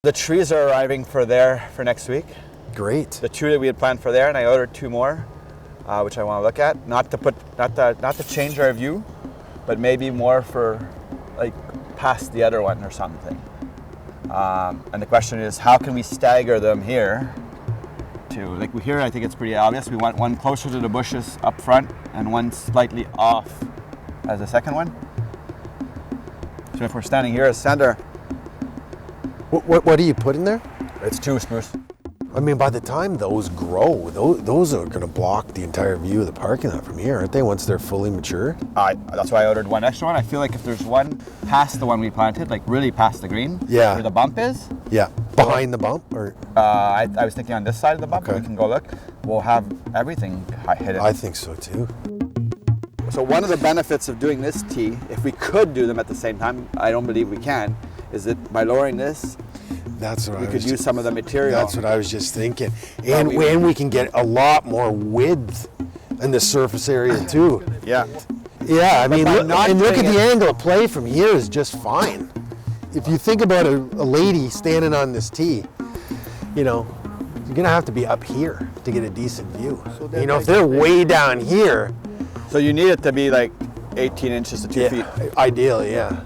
The trees are arriving for next week. Great. The 2 that we had planned for there, and I ordered 2 more, which I want to look at. Not to change our view, but maybe more for like past the other one or something. And the question is, how can we stagger them here? Like here, I think it's pretty obvious. We want one closer to the bushes up front, and one slightly off as the second one. So if we're standing here as center. What do you put in there? It's 2 spruce. I mean, by the time those grow, those are going to block the entire view of the parking lot from here, aren't they, once they're fully mature? That's why I ordered 1 extra one. I feel like if there's one past the one we planted, like really past the green, yeah, where the bump is. Yeah, behind the bump? Or I was thinking on this side of the bump, okay. We can go look. We'll have everything hidden. I think so too. So one of the benefits of doing this tee, if we could do them at the same time, I don't believe we can, is that by lowering this, we could use some of the material. That's what I was just thinking. And we can get a lot more width in the surface area too. Yeah. Yeah, I mean, look at the angle of play from here is just fine. If you think about a lady standing on this tee, you know, you're gonna have to be up here to get a decent view. So you know, if they're way down here. So you need it to be like 18 inches to 2 feet. Ideally, yeah.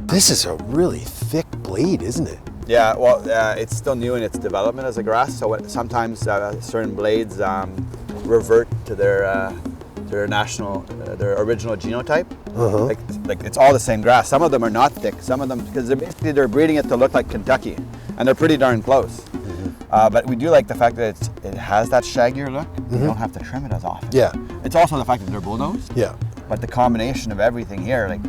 This is a really thick blade, isn't it? Yeah, well, it's still new in its development as a grass, so sometimes certain blades revert to their original genotype. Uh-huh. Like it's all the same grass. Some of them are not thick. Some of them, because they're breeding it to look like Kentucky, and they're pretty darn close. Mm-hmm. But we do like the fact that it has that shaggier look. Mm-hmm. You don't have to trim it as often. Yeah. It's also the fact that they're bullnosed. Yeah. But the combination of everything here, like,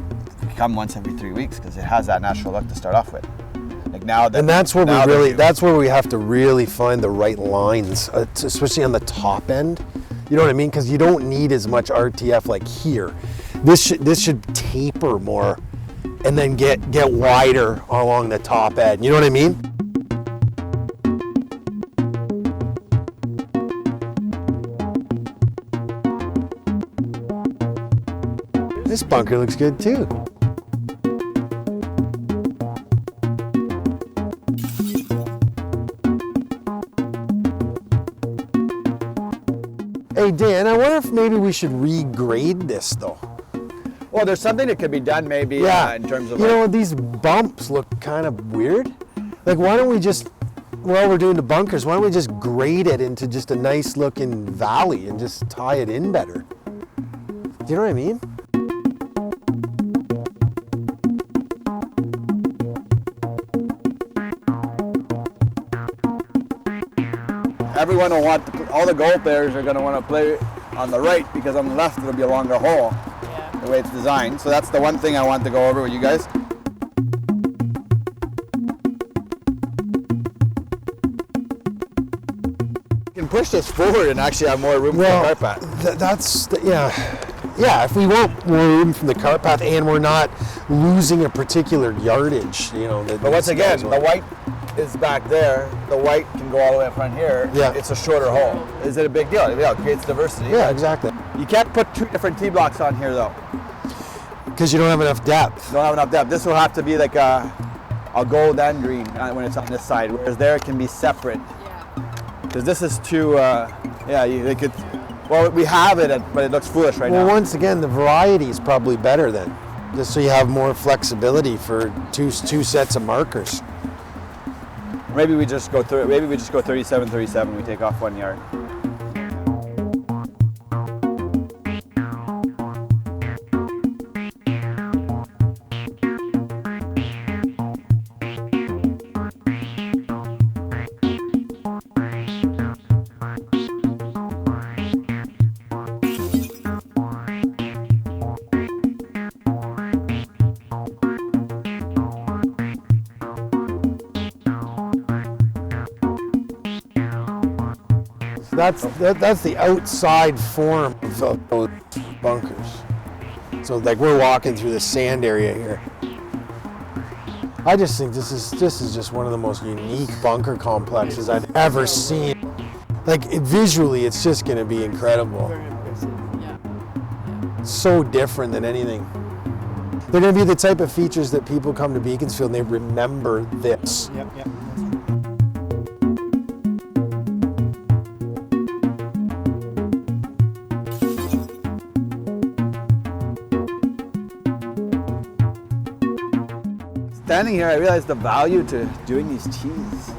we come once every 3 weeks because it has that natural look to start off with. Like now that, and that's where that's where we have to really find the right lines, especially on the top end. You know what I mean? Because you don't need as much RTF like here. This should taper more, and then get wider along the top end. You know what I mean? This bunker looks good too. Hey Dan, I wonder if maybe we should regrade this though. Well, there's something that could be done maybe in terms of... You know, these bumps look kind of weird. Like, why don't we just, while we're doing the bunkers, why don't we just grade it into just a nice looking valley and just tie it in better? Do you know what I mean? Everyone will want, all the golf players are going to want to play on the right because on the left it'll be a longer hole, the way it's designed. So that's the one thing I want to go over with you guys. You can push this forward and actually have more room for the cart path. Yeah, if we want more room from the cart path and we're not losing a particular yardage, you know. But once again, the white is back there. The white can go all the way up front here. Yeah. It's a shorter hole. Is it a big deal? Yeah, it creates diversity. Yeah, exactly. You can't put 2 different tee blocks on here though. Because you don't have enough depth. You don't have enough depth. This will have to be like a gold and green when it's on this side, whereas there it can be separate. Because this is too, we have it, but it looks foolish right now. Well, once again, the variety is probably better then. Just so you have more flexibility for two sets of markers. Maybe we just go through. Maybe we just go 37-37. We take off 1 yard. That's the outside form of those bunkers. So like we're walking through the sand area here. I just think this is just one of the most unique bunker complexes I've ever seen. Like visually, it's just going to be incredible. Very impressive. Yeah. So different than anything. They're going to be the type of features that people come to Beaconsfield and they remember this. Yep. Yep. Standing here, I realized the value to doing these tees.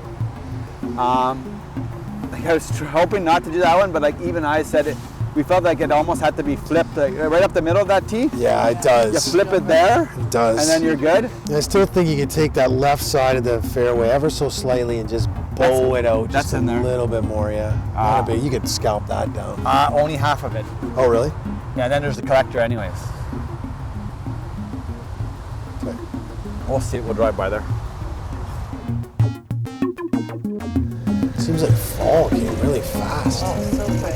Like I was hoping not to do that one, but like even I said it. We felt like it almost had to be flipped, like right up the middle of that tee. Yeah, it You does. flip it there, It does. and then you're good. I still think you could take that left side of the fairway ever so slightly and just bow it out that's just a in there. little bit more, yeah. Not a bit. You could scalp that down. Only half of it. Oh, really? Yeah, and then there's the collector anyways. Okay. We'll see, we'll drive by there. Seems like fall came really fast. So quick.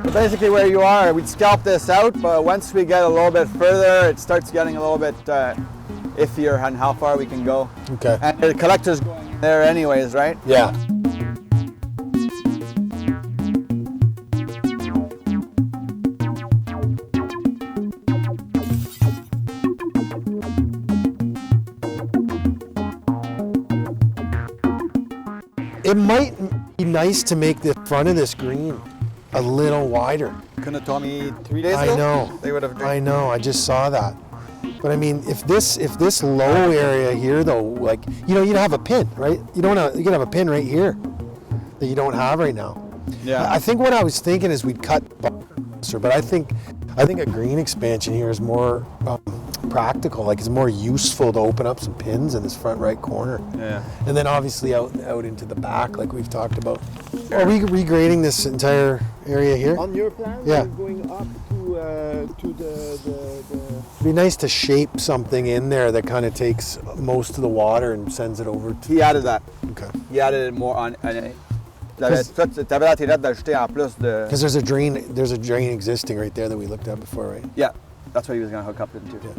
So basically where you are, we'd scalp this out, but once we get a little bit further, it starts getting a little bit iffier on how far we can go. Okay. And the collector's going there anyways, right? Yeah. It might be nice to make the front of this green a little wider. Couldn't have told me 3 days I ago. know. They would have. I know, I just saw that. But I mean, if this low area here though, like, you know, you'd have a pin, right? You could have a pin right here that you don't have right now. Yeah. I think what I was thinking is we'd cut closer, but I think a green expansion here is more practical. Like it's more useful to open up some pins in this front right corner. Yeah. And then obviously out into the back, like we've talked about. Are we regrading this entire area here? On your plan, Yeah. we're going up to the It'd be nice to shape something in there that kind of takes most of the water and sends it over to. He added that. Okay. He added more on. T'avais la tirette d'ajouter en plus de. Because there's a drain existing right there that we looked at before, right? Yeah, that's what he was gonna hook up into. Yeah.